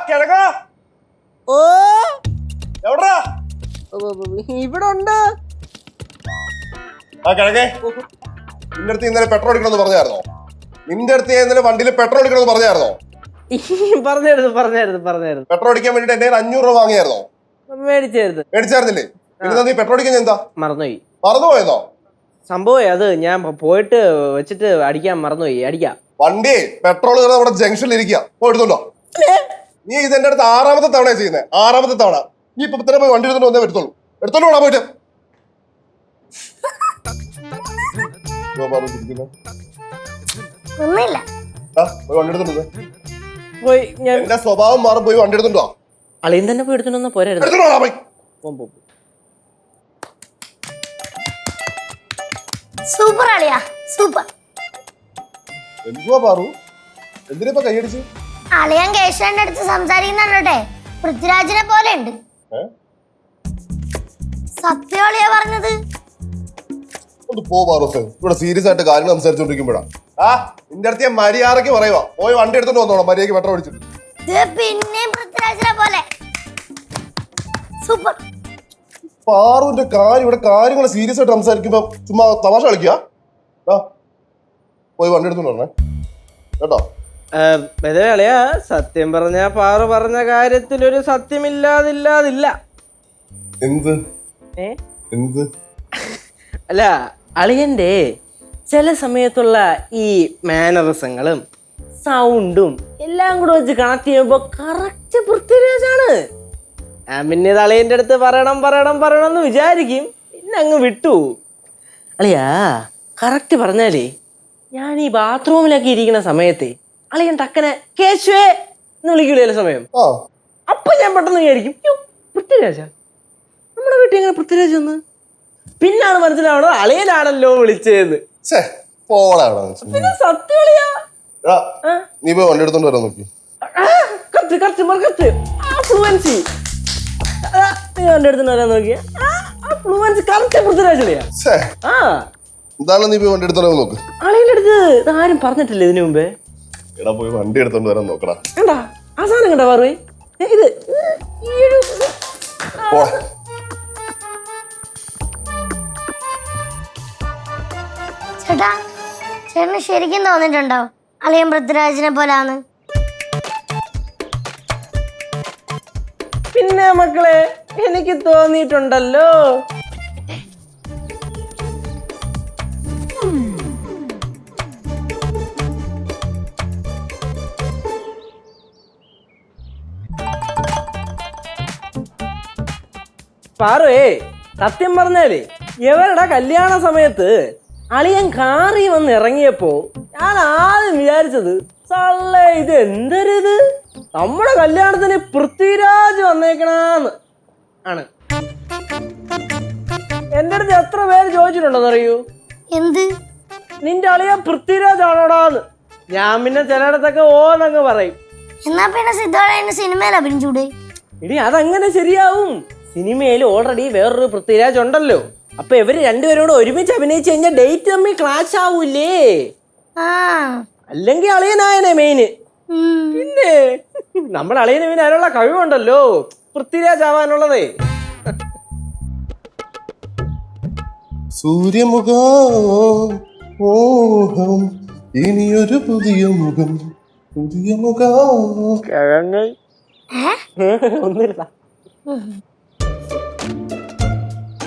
കിഴക്കാ ഓ എവിടാ ഇവിടെ ഉണ്ട്. ആ കിഴക്കേ, നിന്റെ അടുത്ത് ഇന്നലെ പെട്രോൾ അടിക്കണമെന്ന് പറഞ്ഞായിരുന്നോ? നിന്റെ അടുത്ത് ഇന്നലെ വണ്ടിയിൽ പെട്രോൾ അടിക്കണമെന്ന് പറഞ്ഞായിരുന്നോ? പറഞ്ഞായിരുന്നു. പെട്രോൾ അടിക്കാൻ വേണ്ടിട്ട് എന്റെ 500 രൂപ വാങ്ങിയായിരുന്നോ? മേടിച്ചായിരുന്നില്ലേ? പിന്നെ നീ പെട്രോൾ അടിക്കാൻ എന്താ മറന്നുപോയതോ? സംഭവം അത് ഞാൻ പോയിട്ട് വെച്ചിട്ട് അടിക്കാൻ മറന്നുപോയി. അടിക്കാം. വണ്ടി പെട്രോൾ നമ്മുടെ ജംഗ്ഷനിൽ ഇരിക്കുക, പോയി എടുത്തോണ്ടോ. നീ ഇതെന്റെ അടുത്ത് 6ാമത്തെ തവണ ചെയ്യുന്നത്. 6ാമത്തെ തവണ. നീ ഇപ്പൊ ഇത്ര പോയി വണ്ടി എടുത്തോണ്ട് വന്നേ വരുത്തുള്ളൂ. എടുത്തോണ്ട് പോടാ പോയിട്ട്. വണ്ടി എടുത്തോണ്ട് എന്റെ സ്വഭാവം മാറും. പോയി വണ്ടി എടുത്തോണ്ടോ. അളിയൻ തന്നെ പോയി എടുത്തോണ്ട് പോരായിരുന്നു. സൂപ്പർ അളിയാ, സൂപ്പർ. എന്തുവാ പാറു, എന്തിനാ കൈയടിച്ച്? അളിയൻ കേശവന്റെ അടുത്ത് സംസാരിക്കുന്നുണ്ടേ, പൃഥ്വിരാജിനെ പോലെ ഉണ്ട്. സത്യോളിയാ പറഞ്ഞത്. ഒന്ന് പോ പാറൂസേ, ഇവിടെ സീരിയസ് ആയിട്ട് കാര്യങ്ങൾ സംസാരിച്ചോണ്ടിരിക്കുമ്പോഴാ നിന്റെ അടുത്ത് ഞാൻ മര്യാദക്ക് പറയുവാ. പോയി വണ്ടി എടുത്തോണ്ട് വന്നോളാം, മര്യാദക്ക് പെട്രോൾ അടിച്ചിട്ട്. പിന്നെയും പൃഥ്വിരാജിനെ പോലെ സൂപ്പർ. പാറുവിന്റെ കാര്യം, ഇവിടെ കാര്യങ്ങൾ സീരിയസ് ആയിട്ട് സംസാരിക്കുമ്പോ ചുമ്മാ തമാശ കളിക്കുക. പോയി വണ്ടി എടുത്തോണ്ട് വരണേ കേട്ടോ. അളിയാ, സത്യം പറഞ്ഞ പാറു പറഞ്ഞ കാര്യത്തിൽ ഒരു സത്യമില്ലാതില്ല. എന്ത് അല്ല, അളിയന്റെ ചില സമയത്തുള്ള ഈ മാനറിസങ്ങളും സൗണ്ടും എല്ലാം കൂടെ വെച്ച് കണക്ട് ചെയ്യുമ്പോ കറക്റ്റ് പൃഥ്വിരാജാണ്. ഞാൻ പിന്നെ ഇത് അളിയന്റെ അടുത്ത് പറയണം എന്ന് വിചാരിക്കും, പിന്നെ അങ്ങ് വിട്ടു. അളിയാ, കറക്റ്റ് പറഞ്ഞാലേ, ഞാൻ ഈ ബാത്റൂമിലൊക്കെ ഇരിക്കുന്ന സമയത്തെ അളിയൻ ടക്കനെ കേശുവേ എന്ന് വിളിക്കൂല ചില സമയം. അപ്പൊ ഞാൻ പെട്ടെന്ന് വിചാരിക്കും, പൃഥ്വിരാജ, നമ്മുടെ വീട്ടിൽ എങ്ങനെ പൃഥ്വിരാജ് വന്ന്? പിന്നാണ് മനസ്സിലാവണോ അളിയനാണല്ലോ വിളിച്ചതെന്ന്. പിന്നെ സത്യം അളിയാ. നീ പോയി വണ്ടി എടുത്തോണ്ട് വരാൻ നോക്കി. ഫ്ലുവൻസി നീ വണ്ടി എടുത്തോണ്ട് വരാൻ നോക്കിയ ഫ്ലുവൻസി കറക്റ്റ് പൃഥ്വിരാജ് അളിയാ. എന്താണ് നീ പോയി വണ്ടി എടുത്തോണ്ട് നോക്ക്. അളിയന്റെ അടുത്ത് ഇതാരും പറഞ്ഞിട്ടില്ല ഇതിനു മുമ്പേ. എടാ, പോയി വണ്ടി എടുത്തോണ്ട് വരാൻ നോക്കടാ. കണ്ടാ ആ സാധനം കണ്ടാ പറ ഇത് ചേട്ടാ, ചേട്ടന് ശരിക്കും തോന്നിട്ടുണ്ടോ അളിയൻ പൃഥ്വിരാജിനെ പോലാന്ന്? പിന്നെ മക്കളെ, എനിക്ക് തോന്നിയിട്ടുണ്ടല്ലോ. പാറുവേ, സത്യം പറഞ്ഞാലേ, ഇവരുടെ കല്യാണ സമയത്ത് അളിയൻ കാറി വന്ന് ഇറങ്ങിയപ്പോ ഞാൻ ആദ്യം വിചാരിച്ചത്, ഇത് എന്തരുത്, നമ്മുടെ കല്യാണത്തിന് പൃഥ്വിരാജ് വന്നേക്കണാന്ന് ആണ്. എന്റെ അടുത്ത് എത്ര പേര് ചോദിച്ചിട്ടുണ്ടോന്ന് അറിയൂ, എന്ത് നിന്റെ അളിയൻ പൃഥ്വിരാജ് ആണോടാന്ന്. ഞാൻ പിന്നെ ചിലയിടത്തൊക്കെ ഓന്നങ്ങ് പറയും. എന്നാ പിന്നെ സിദ്ധാർത്ഥ സിനിമയിൽ അഭിനയിച്ചൂടെ? ഇനി അതങ്ങനെ ശരിയാവും. സിനിമയിൽ ഓൾറെഡി വേറൊരു പൃഥ്വിരാജ് ഉണ്ടല്ലോ. അപ്പൊ ഇവര് രണ്ടുപേരോട് ഒരുമിച്ച് അഭിനയിച്ചു കഴിഞ്ഞാൽ ഡേറ്റ് തമ്മിൽ ക്ലാഷ് ആവൂലേ. അല്ലെങ്കിൽ അളിയനായനെ മെയിന്. പിന്നെ നമ്മുടെ അളിയന് പിന്നെ അതിനുള്ള കഴിവുണ്ടല്ലോ, പൃഥ്വിരാജ് ആവാനുള്ളതേ. സൂര്യമുഖം ഇനിയൊരു പുതിയ മുഖം, പുതിയ മുഖം. ഒന്നുമില്ല.